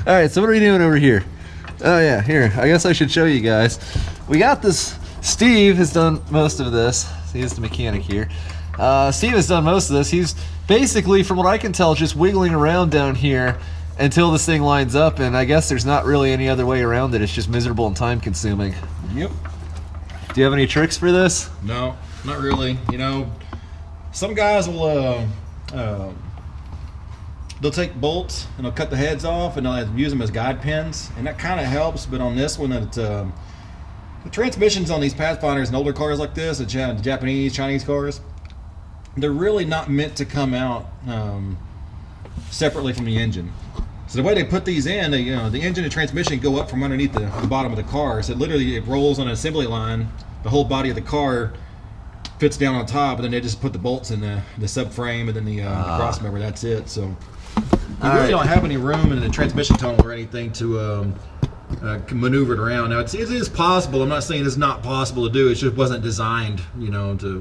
All right, so what are we doing over here? Oh yeah, here. I guess I should show you guys. We got this. Steve has done most of this. He's the mechanic here. Steve has done most of this. He's basically, from what I can tell, just wiggling around down here until this thing lines up, and I guess there's not really any other way around it. It's just miserable and time consuming. Yep. Do you have any tricks for this? No, not really. You know, some guys will they'll take bolts and they'll cut the heads off and they'll use them as guide pins, and that kind of helps. But on this one, the transmissions on these Pathfinders and older cars like this, the Japanese, Chinese cars, they're really not meant to come out separately from the engine. So the way they put these in, the engine and transmission go up from underneath the bottom of the car. So literally it rolls on an assembly line. The whole body of the car fits down on top, and then they just put the bolts in the subframe and then the cross member. That's it. So you really don't have any room in the transmission tunnel or anything to maneuver it around. Now it is possible. I'm not saying it's not possible to do. It just wasn't designed,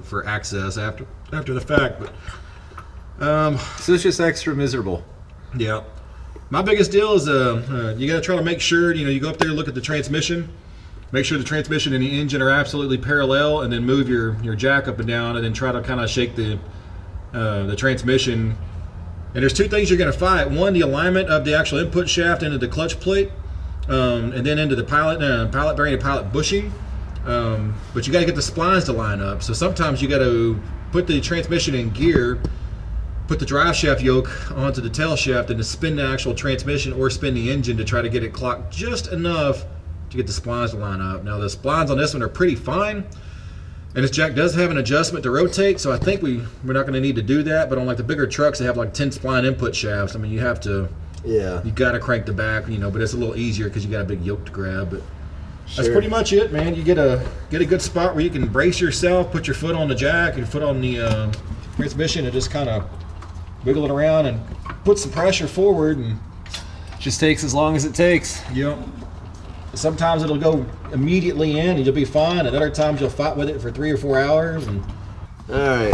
for access after the fact. But so it's just extra miserable. Yeah. My biggest deal is you got to try to make sure you go up there, look at the transmission, make sure the transmission and the engine are absolutely parallel, and then move your jack up and down, and then try to kind of shake the transmission. And there's two things you're going to fight. One, the alignment of the actual input shaft into the clutch plate, and then into the pilot bearing and pilot bushing. But you got to get the splines to line up. So sometimes you got to put the transmission in gear, put the drive shaft yoke onto the tail shaft, and to spin the actual transmission or spin the engine to try to get it clocked just enough to get the splines to line up. Now the splines on this one are pretty fine, and this jack does have an adjustment to rotate, so I think we're not going to need to do that. But on like the bigger trucks, they have like 10 spline input shafts. I mean, you have to, you got to crank the back, but it's a little easier because you got a big yoke to grab. But that's pretty much it, man. You get a good spot where you can brace yourself, put your foot on the jack and foot on the transmission, and just kind of wiggle it around and put some pressure forward, and just takes as long as it takes. Yep. Sometimes it'll go immediately in and you'll be fine, and other times you'll fight with it for 3 or 4 hours. And all right.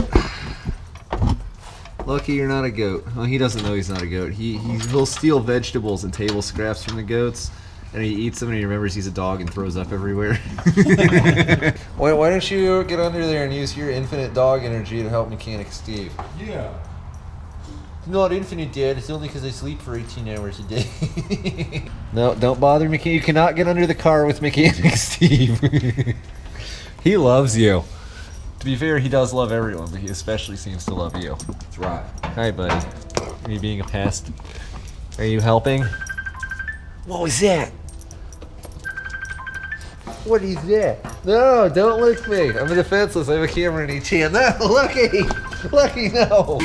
Lucky you're not a goat. Well, he doesn't know he's not a goat. He'll steal vegetables and table scraps from the goats, and he eats them and he remembers he's a dog and throws up everywhere. Why don't you get under there and use your infinite dog energy to help Mechanic Steve? Yeah. Not infinite, Dad. It's only because I sleep for 18 hours a day. No, don't bother me. You cannot get under the car with Mechanic Steve. He loves you. To be fair, he does love everyone, but he especially seems to love you. That's right. Hi, buddy. Are you being a pest? Are you helping? What was that? What is that? No, don't lick me. I'm a defenseless. I have a camera in each hand. No, Lucky! Lucky, no!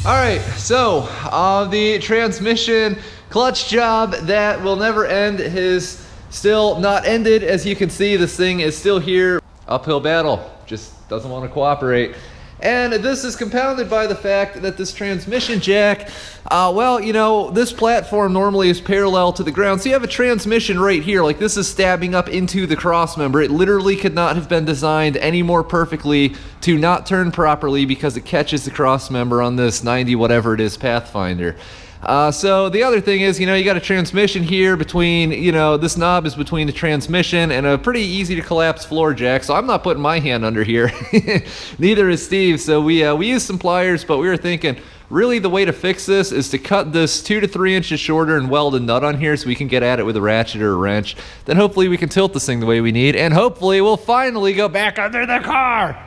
All right, so the transmission clutch job that will never end is still not ended. As you can see, this thing is still here. Uphill battle, just doesn't want to cooperate. And this is compounded by the fact that this transmission jack, well, you know, this platform normally is parallel to the ground. So you have a transmission right here, like this is stabbing up into the cross member. It literally could not have been designed any more perfectly to not turn properly because it catches the cross member on this 90 whatever it is Pathfinder. So the other thing is, you know, you got a transmission here between, you know, this knob is between the transmission and a pretty easy to collapse floor jack. So I'm not putting my hand under here. Neither is Steve. So we used some pliers, but we were thinking really the way to fix this is to cut this 2 to 3 inches shorter and weld a nut on here so we can get at it with a ratchet or a wrench. Then hopefully we can tilt this thing the way we need, and hopefully we'll finally go back under the car.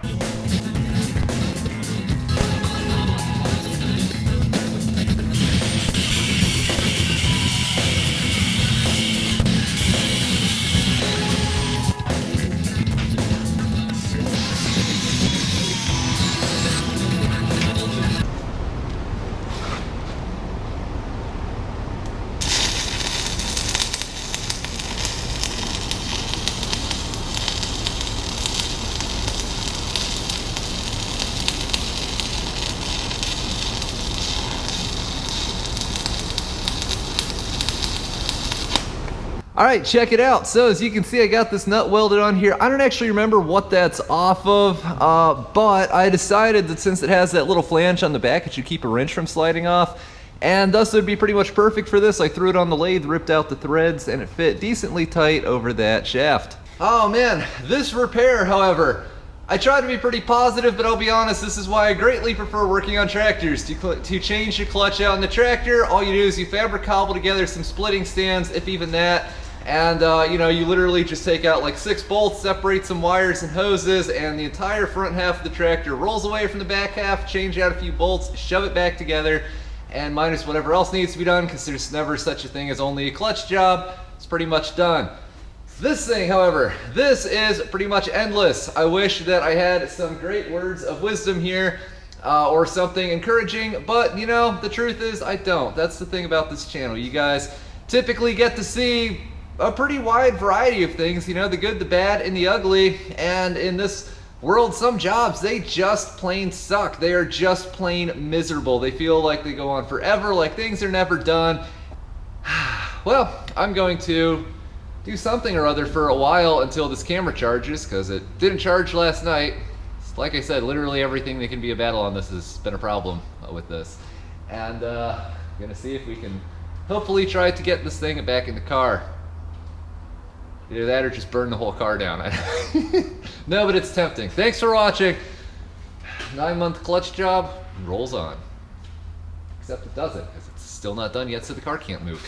All right, check it out. So as you can see, I got this nut welded on here. I don't actually remember what that's off of, but I decided that since it has that little flange on the back, it should keep a wrench from sliding off. And thus it would be pretty much perfect for this. I threw it on the lathe, ripped out the threads, and it fit decently tight over that shaft. Oh man, this repair, however, I try to be pretty positive, but I'll be honest, this is why I greatly prefer working on tractors. To change your clutch out in the tractor, all you do is you fabric cobble together some splitting stands, if even that. And you know, you literally just take out like 6 bolts, separate some wires and hoses, and the entire front half of the tractor rolls away from the back half, change out a few bolts, shove it back together, and minus whatever else needs to be done, because there's never such a thing as only a clutch job. It's pretty much done. This thing, however, this is pretty much endless. I wish that I had some great words of wisdom here, or something encouraging, but you know, the truth is I don't. That's the thing about this channel. You guys typically get to see a pretty wide variety of things, you know, the good, the bad, and the ugly. And in this world, some jobs, they just plain suck. They are just plain miserable. They feel like they go on forever, like things are never done. Well, I'm going to do something or other for a while until this camera charges, because it didn't charge last night. Like I said, literally everything that can be a battle on this has been a problem with this. And I'm gonna see if we can hopefully try to get this thing back in the car. Either that or just burn the whole car down. No, but it's tempting. Thanks for watching. 9-month clutch job rolls on. Except it doesn't, because it's still not done yet, so the car can't move.